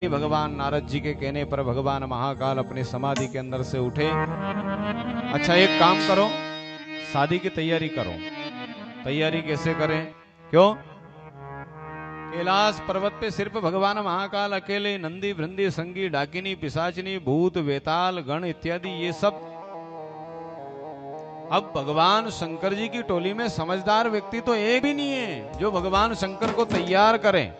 भगवान नारद जी के कहने पर भगवान महाकाल अपनी समाधि के अंदर से उठे। अच्छा एक काम करो, शादी की तैयारी करो। तैयारी कैसे करें? क्यों? कैलाश पर्वत पे सिर्फ भगवान महाकाल अकेले, नंदी भृंदी संगी डाकिनी पिशाचिनी भूत वेताल गण इत्यादि ये सब। अब भगवान शंकर जी की टोली में समझदार व्यक्ति तो एक भी नहीं है जो भगवान शंकर को तैयार करें।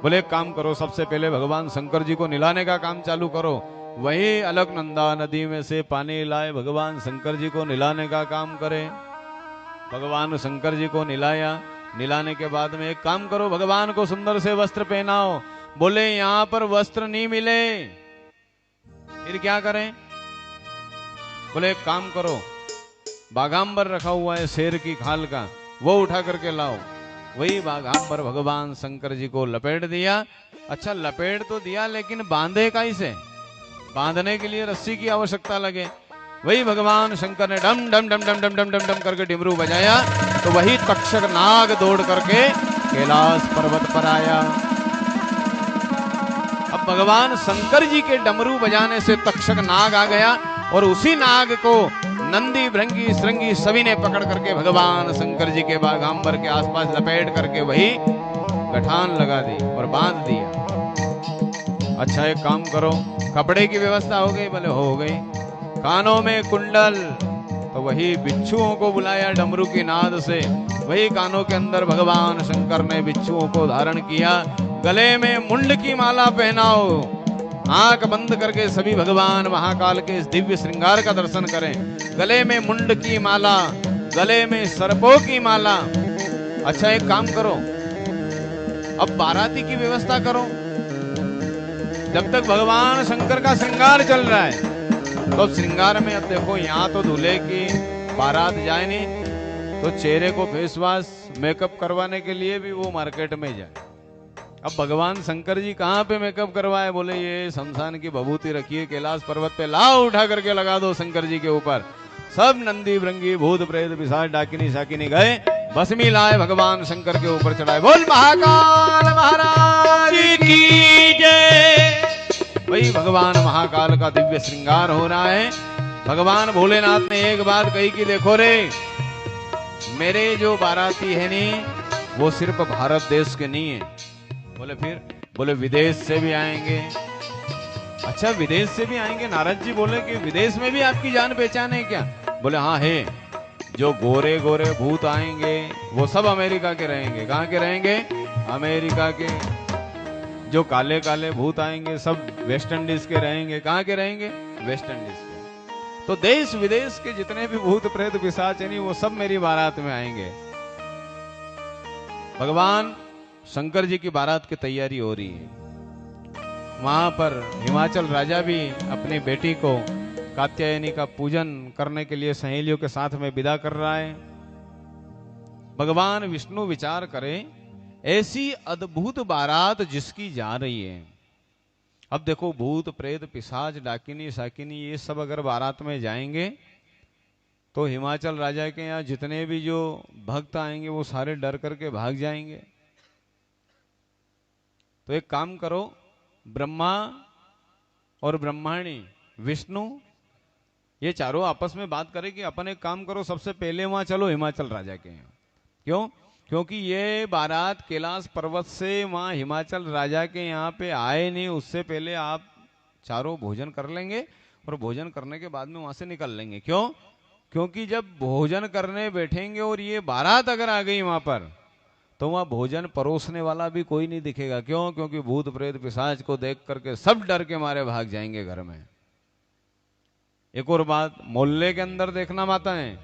बोले एक काम करो, सबसे पहले भगवान शंकर जी को निलाने का काम चालू करो। वही अलकनंदा नदी में से पानी लाए, भगवान शंकर जी को निलाने का काम करे। भगवान शंकर जी को निलाया। निलाने के बाद में एक काम करो, भगवान को सुंदर से वस्त्र पहनाओ। बोले यहां पर वस्त्र नहीं मिले, फिर क्या करें? बोले एक काम करो, बागांबर रखा हुआ है शेर की खाल का, वो उठा करके लाओ। वही बागांबर भगवान शंकर जी को लपेट दिया। अच्छा लपेट तो दिया, लेकिन बांधे कैसे? बांधने के लिए रस्सी की आवश्यकता लगे। वही भगवान शंकर ने डम डम डम डम डम डम डम डम करके डिमरू बजाया, तो वही तक्षक नाग दौड़ करके कैलाश पर्वत पर आया। अब भगवान शंकर जी के डमरू बजाने से तक्षक नाग आ गया, और उसी नाग को नंदी भृंगी श्रृंगी सभी ने पकड़ करके भगवान शंकर जी के बागांबर के आसपास लपेट करके वही गठान लगा दी और बांध दिया। अच्छा एक काम करो, कपड़े की व्यवस्था हो गई? बोले हो गई। कानों में कुंडल, तो वही बिच्छुओं को बुलाया डमरू की नाद से। वही कानों के अंदर भगवान शंकर ने बिच्छुओं को धारण किया। गले में मुंड की माला पहनाओ। आंख बंद करके सभी भगवान महाकाल के इस दिव्य श्रृंगार का दर्शन करें। गले में मुंड की माला, गले में सर्पों की माला। अच्छा एक काम करो, अब बाराती की व्यवस्था करो। जब तक भगवान शंकर का श्रृंगार चल रहा है, तो श्रृंगार में अब देखो, यहाँ तो दूल्हे की बारात जाए नहीं, तो चेहरे को फेस वॉश मेकअप करवाने के लिए भी वो मार्केट में जाए। अब भगवान शंकर जी कहाँ पे मेकअप करवाए? बोले ये शमशान की भभूति रखिए कैलाश पर्वत पे, लाओ उठा करके लगा दो शंकर जी के ऊपर। सब नंदी भृंगी भूत प्रेत पिशाच डाकिनी शाकिनी गए, भस्मी लाए भगवान शंकर के ऊपर चढ़ाए। बोल महाकाल महाराज की जय। वही भगवान महाकाल का दिव्य श्रृंगार हो रहा है। भगवान भोलेनाथ ने एक बात कही कि देखो रे, मेरे जो बाराती है नी, वो सिर्फ भारत देश के नहीं है। बोले फिर? बोले विदेश से भी आएंगे। अच्छा विदेश से भी आएंगे? नारद जी बोले कि विदेश में भी आपकी जान पहचान है क्या? बोले हाँ है। जो गोरे गोरे भूत आएंगे वो सब अमेरिका के रहेंगे। कहाँ के रहेंगे? अमेरिका के। जो काले काले भूत आएंगे सब वेस्ट इंडीज के रहेंगे। कहाँ के रहेंगे? वेस्ट इंडीज के। तो देश विदेश के जितने भी भूत प्रेत पिशाच है वो सब मेरी बारात में आएंगे। भगवान शंकर जी की बारात की तैयारी हो रही है। वहां पर हिमाचल राजा भी अपनी बेटी को कात्यायनी का पूजन करने के लिए सहेलियों के साथ में विदा कर रहा है। भगवान विष्णु विचार करें, ऐसी अद्भुत बारात जिसकी जा रही है। अब देखो भूत प्रेत पिशाच डाकिनी शाकिनी ये सब अगर बारात में जाएंगे, तो हिमाचल राजा के यहाँ जितने भी जो भक्त आएंगे वो सारे डर करके भाग जाएंगे। तो एक काम करो, ब्रह्मा और ब्रह्माणी विष्णु ये चारों आपस में बात करें कि अपन एक काम करो, सबसे पहले वहां चलो हिमाचल राजा के यहाँ। क्यों? क्योंकि ये बारात कैलाश पर्वत से वहां हिमाचल राजा के यहाँ पे आए नहीं, उससे पहले आप चारों भोजन कर लेंगे, और भोजन करने के बाद में वहां से निकल लेंगे। क्यों? क्योंकि जब भोजन करने बैठेंगे और ये बारात अगर आ गई वहां पर, तो वहां भोजन परोसने वाला भी कोई नहीं दिखेगा। क्यों? क्योंकि भूत प्रेत पिशाच को देख करके सब डर के मारे भाग जाएंगे घर में। एक और बात, मोहल्ले के अंदर देखना माता है,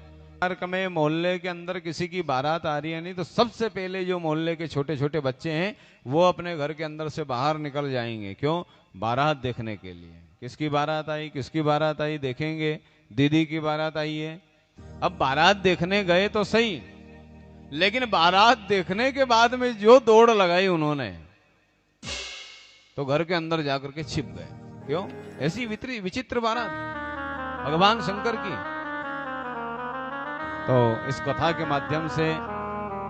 में मोहल्ले के अंदर किसी की बारात आ रही है नहीं, तो सबसे पहले जो मोहल्ले के छोटे छोटे बच्चे हैं वो अपने घर के अंदर से बाहर निकल जाएंगे। क्यों? बारात देखने के लिए। किसकी बारात आई, किसकी बारात आई देखेंगे। दीदी की बारात आई है। अब बारात देखने गए तो सही, लेकिन बारात देखने के बाद में जो दौड़ लगाई उन्होंने, तो घर के अंदर जाकर के छिप गए। क्यों? ऐसी विचित्र बारात भगवान शंकर की। तो इस कथा के माध्यम से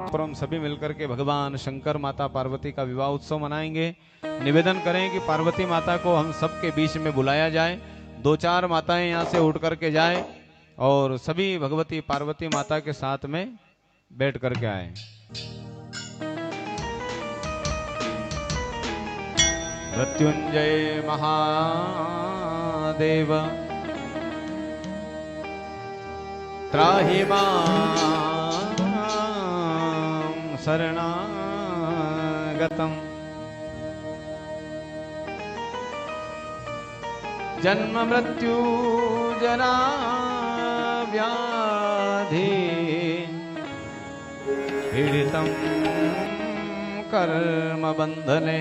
पर हम सभी मिलकर के भगवान शंकर माता पार्वती का विवाह उत्सव मनाएंगे। निवेदन करें कि पार्वती माता को हम सबके बीच में बुलाया जाए, 2-4 माताएं यहाँ से उठ करके जाए और सभी भगवती पार्वती माता के साथ में बैठ करके आए। मृत्युंजय महादेव त्राहि मां शरणागतम् जन्म मृत्यु जरा व्याधि पीड़ितं कर्म बंधने